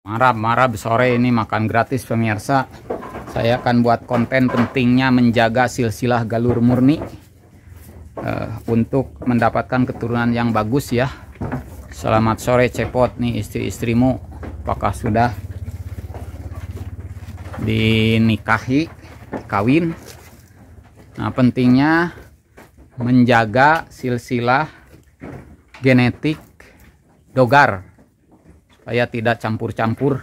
Marab sore ini makan gratis pemirsa. Saya akan buat konten pentingnya menjaga silsilah galur murni untuk mendapatkan keturunan yang bagus ya. Selamat sore Cepot nih istri-istrimu, apakah sudah dinikahi, kawin? Nah, pentingnya menjaga silsilah genetik dogar supaya tidak campur-campur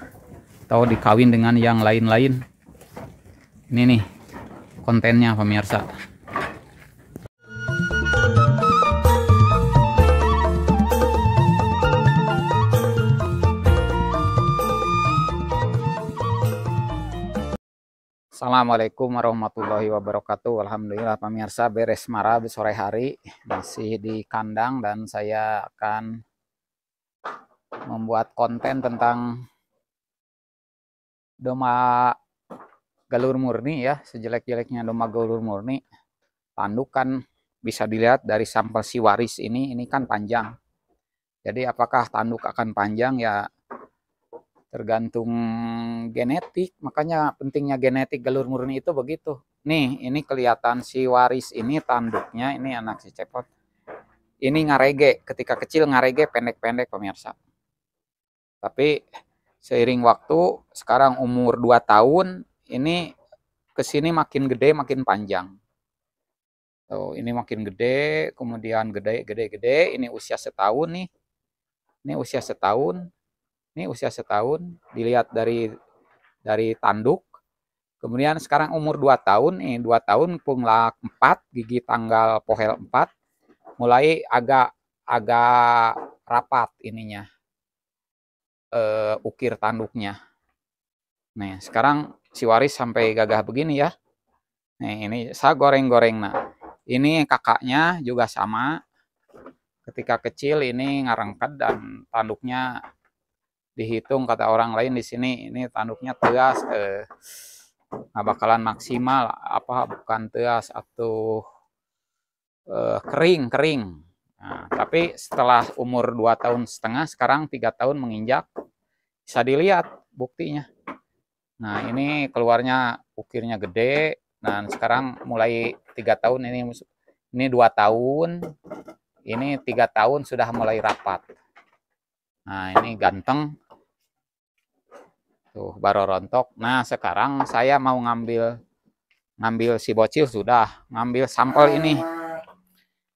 atau dikawin dengan yang lain-lain. Ini nih kontennya pemirsa. Assalamualaikum warahmatullahi wabarakatuh. Alhamdulillah pemirsa, beres marab sore hari, masih di kandang dan saya akan membuat konten tentang domba galur murni ya. Sejelek-jeleknya domba galur murni, tanduk kan bisa dilihat dari sampel si waris ini kan panjang. Jadi apakah tanduk akan panjang ya tergantung genetik. Makanya pentingnya genetik galur murni itu begitu. Nih, ini kelihatan si waris ini tanduknya, ini anak si Cepot. Ini ngarege, ketika kecil ngarege pendek-pendek pemirsa. Tapi seiring waktu, sekarang umur 2 tahun, ini kesini makin gede, makin panjang. Tuh, ini makin gede, kemudian gede, ini usia setahun nih. Ini usia setahun. Ini usia setahun, dilihat dari tanduk. Kemudian sekarang umur 2 tahun nih, 2 tahun punglak 4, gigi tanggal pohel 4, mulai agak rapat ininya. Ukir tanduknya. Nah, sekarang si waris sampai gagah begini ya. Nah, ini saya goreng-goreng. Nah, ini kakaknya juga sama. Ketika kecil ini ngarengket dan tanduknya dihitung kata orang lain di sini ini tanduknya teas, nggak bakalan maksimal, apa bukan teas atau kering. Nah, tapi setelah umur 2 tahun setengah, sekarang 3 tahun menginjak, bisa dilihat buktinya. Nah, ini keluarnya ukirnya gede, dan sekarang mulai 3 tahun ini 2 tahun, ini 3 tahun sudah mulai rapat. Nah, ini ganteng. Tuh, baru rontok. Nah, sekarang saya mau ngambil si bocil, sudah ngambil sampel ini.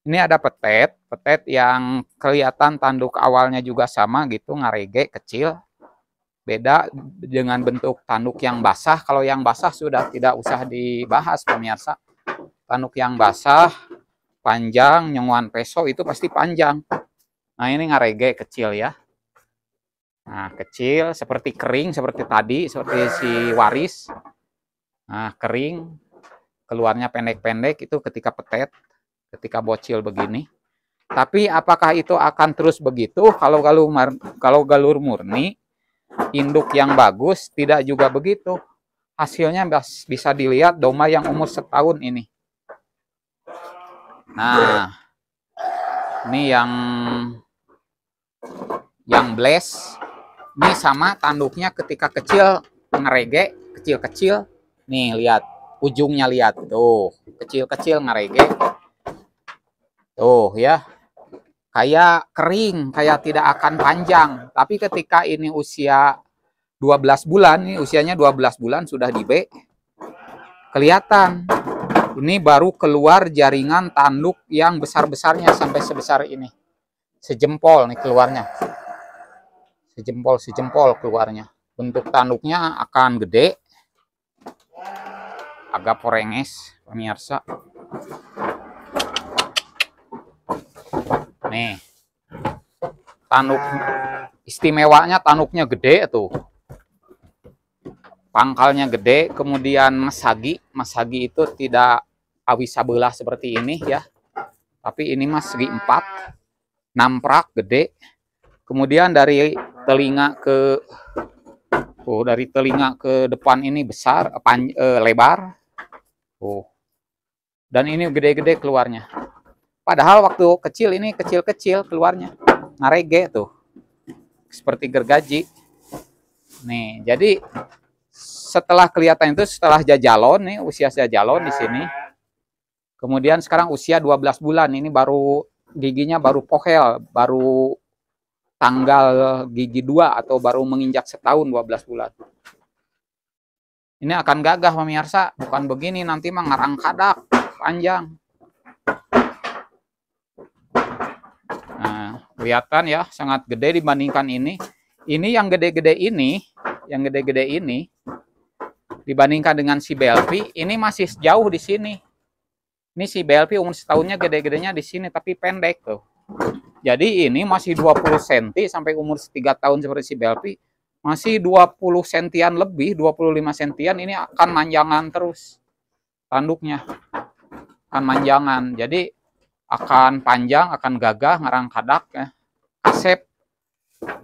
Ini ada petet yang kelihatan tanduk awalnya juga sama gitu, ngarege kecil. Beda dengan bentuk tanduk yang basah. Kalau yang basah sudah tidak usah dibahas pemirsa. Tanduk yang basah, panjang, nyonguan peso itu pasti panjang. Nah, ini ngarege kecil ya. Nah, kecil, seperti kering, seperti tadi, seperti si waris. Nah, kering, keluarnya pendek-pendek itu ketika petet. Ketika bocil begini. Tapi apakah itu akan terus begitu? Kalau galur murni, induk yang bagus tidak juga begitu. Hasilnya bisa dilihat domba yang umur setahun ini. Nah, ini yang bles. Ini sama tanduknya ketika kecil ngerege, kecil-kecil. Nih lihat, ujungnya lihat tuh, kecil-kecil ngerege. Tuh ya, kayak kering, kayak tidak akan panjang. Tapi ketika ini usia 12 bulan, ini usianya 12 bulan sudah di B, kelihatan. Ini baru keluar jaringan tanduk yang besar-besarnya sampai sebesar ini. Sejempol nih keluarnya. Sejempol keluarnya. Bentuk tanduknya akan gede. Agak porenges, pemirsa. Nih, tanduk istimewanya tanduknya gede tuh, pangkalnya gede, kemudian masagi itu tidak awi sabelah seperti ini ya, tapi ini mas segi 4, namprak gede, kemudian dari telinga ke depan ini besar, lebar, dan ini gede-gede keluarnya. Padahal waktu kecil ini kecil-kecil keluarnya. Ngarege tuh. Seperti gergaji. Nih, jadi setelah kelihatan itu setelah jajalon nih, usia jajalon di sini. Kemudian sekarang usia 12 bulan, ini baru giginya baru pohel, baru tanggal gigi 2 atau baru menginjak setahun 12 bulan. Ini akan gagah pemirsa, bukan begini nanti mah ngarang kadak panjang. Nah, kelihatan ya sangat gede dibandingkan ini. Ini yang gede-gede ini, dibandingkan dengan si Belvi, ini masih jauh di sini. Ini si Belvi umur setahunnya gede-gedenya di sini tapi pendek tuh. Jadi ini masih 20 cm sampai umur 3 tahun seperti si Belvi, masih 20 sentian lebih, 25 sentian, ini akan manjangan terus. Tanduknya akan manjangan. Jadi akan panjang, akan gagah, ngarang kadak ya. Asep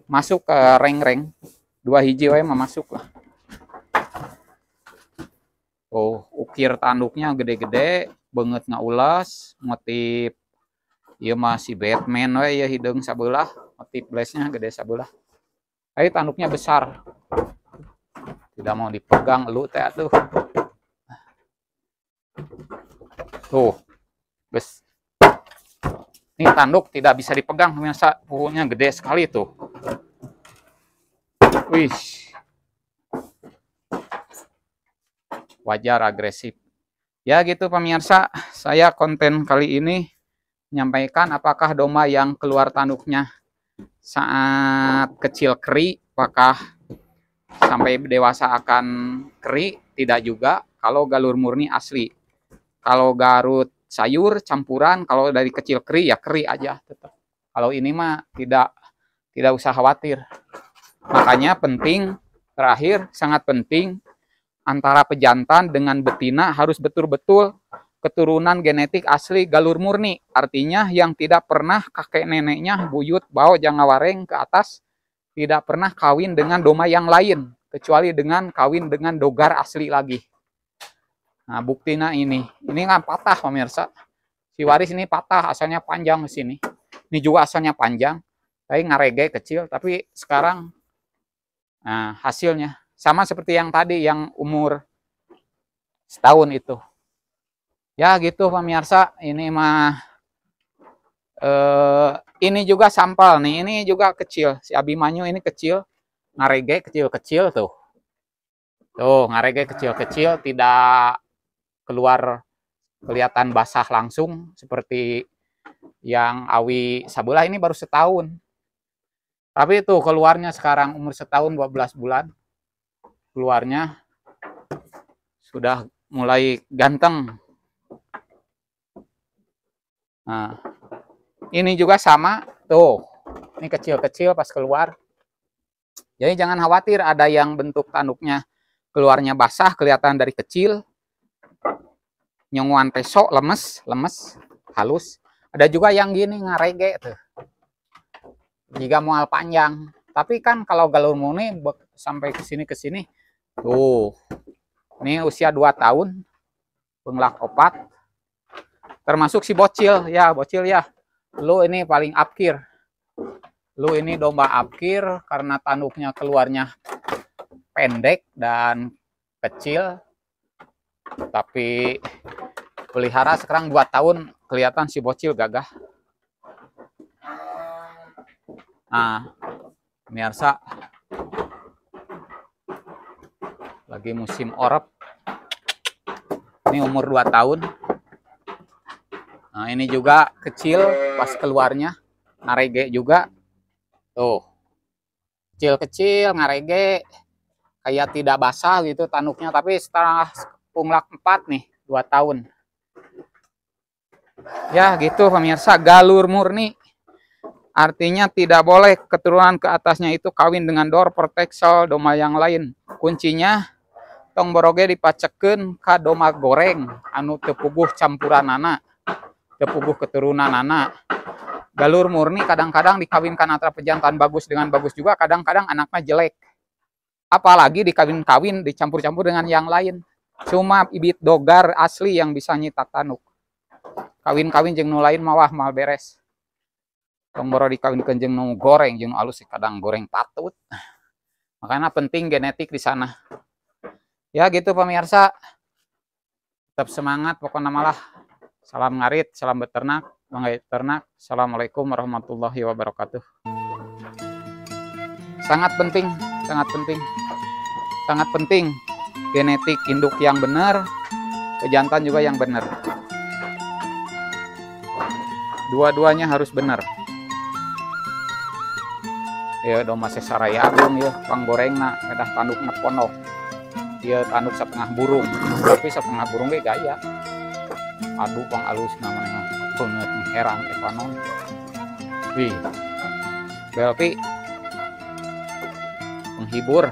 masuk ke reng-reng. 2 hiji we masuk lah. Oh, ukir tanduknya gede-gede, banget ngaulas, motif ieu masih Batman we ya hidung sabelah, motif blastnya gede sabelah. Tapi tanduknya besar. Tidak mau dipegang lu teh atuh. Tuh. Bes. Ini tanduk tidak bisa dipegang pemirsa, punya gede sekali tuh. Wih. Wajar agresif. Ya gitu pemirsa, saya konten kali ini menyampaikan apakah domba yang keluar tanduknya saat kecil keri, apakah sampai dewasa akan keri? Tidak juga, kalau galur murni asli. Kalau garut sayur campuran, kalau dari kecil keri ya keri aja tetap. Kalau ini mah tidak usah khawatir. Makanya penting, terakhir sangat penting, antara pejantan dengan betina harus betul-betul keturunan genetik asli galur murni. Artinya yang tidak pernah kakek neneknya buyut bau jangawareng ke atas tidak pernah kawin dengan domba yang lain kecuali dengan kawin dengan dogar asli lagi. Nah, buktinya ini kan patah pemirsa. Si waris ini patah, asalnya panjang ke sini. Ini juga asalnya panjang, tapi ngarege kecil, tapi sekarang nah, hasilnya sama seperti yang tadi yang umur setahun itu. Ya gitu pemirsa, ini mah ini juga sampel nih, ini juga kecil. Si Abimanyu ini kecil, ngarege kecil-kecil tuh. Tuh, ngarege kecil-kecil, tidak keluar kelihatan basah langsung seperti yang awi sabelah ini baru setahun. Tapi itu keluarnya sekarang umur setahun 12 bulan. Keluarnya sudah mulai ganteng. Nah, ini juga sama. Tuh, ini kecil-kecil pas keluar. Jadi jangan khawatir ada yang bentuk tanduknya keluarnya basah, kelihatan dari kecil. Nyonguan pesok lemes, halus. Ada juga yang gini ngarege tuh. Jika mual panjang. Tapi kan kalau galur murni sampai ke sini tuh. Ini usia 2 tahun. Penglak opat. Termasuk si bocil ya. Lu ini paling apkir. Lu ini domba apkir karena tanduknya keluarnya pendek dan kecil. Tapi pelihara sekarang 2 tahun, kelihatan si bocil gagah. Nah, pemirsa, lagi musim orep. Ini umur 2 tahun. Nah, ini juga kecil pas keluarnya, ngarege juga. Tuh, kecil-kecil, ngarege, kayak tidak basah gitu tanduknya, tapi setelah punglak 4 nih, 2 tahun. Ya gitu pemirsa, galur murni. Artinya tidak boleh keturunan ke atasnya itu kawin dengan dor, proteksel, domba yang lain. Kuncinya, tong boroge dipacekeun ka domba goreng, anu tepuguh campuran anak, tepuguh keturunan anak. Galur murni kadang-kadang dikawinkan antara pejantan bagus dengan bagus juga, kadang-kadang anaknya jelek. Apalagi dikawin-kawin, dicampur-campur dengan yang lain. Cuma ibit dogar asli yang bisa nyitak tanduk. Kawin-kawin jeung nu lain mawah mal beres. Tomboro dikawinkeun jeung nu goreng jeung alus kadang goreng patut. Makanya penting genetik di sana. Ya gitu pemirsa. Tetap semangat pokoknya malah. Salam ngarit, salam beternak, mangga ternak. Assalamualaikum warahmatullahi wabarakatuh. Sangat penting, sangat penting. Sangat penting genetik induk yang benar, pejantan juga yang benar. Dua-duanya harus benar. Ya domba sesaraya agung ya panggorengna kedah tanduk nepono. Dia tanduk setengah burung, tapi setengah burung ge gaya. Aduh pang alus namanya banget herang epanon. Wih. Belpi penghibur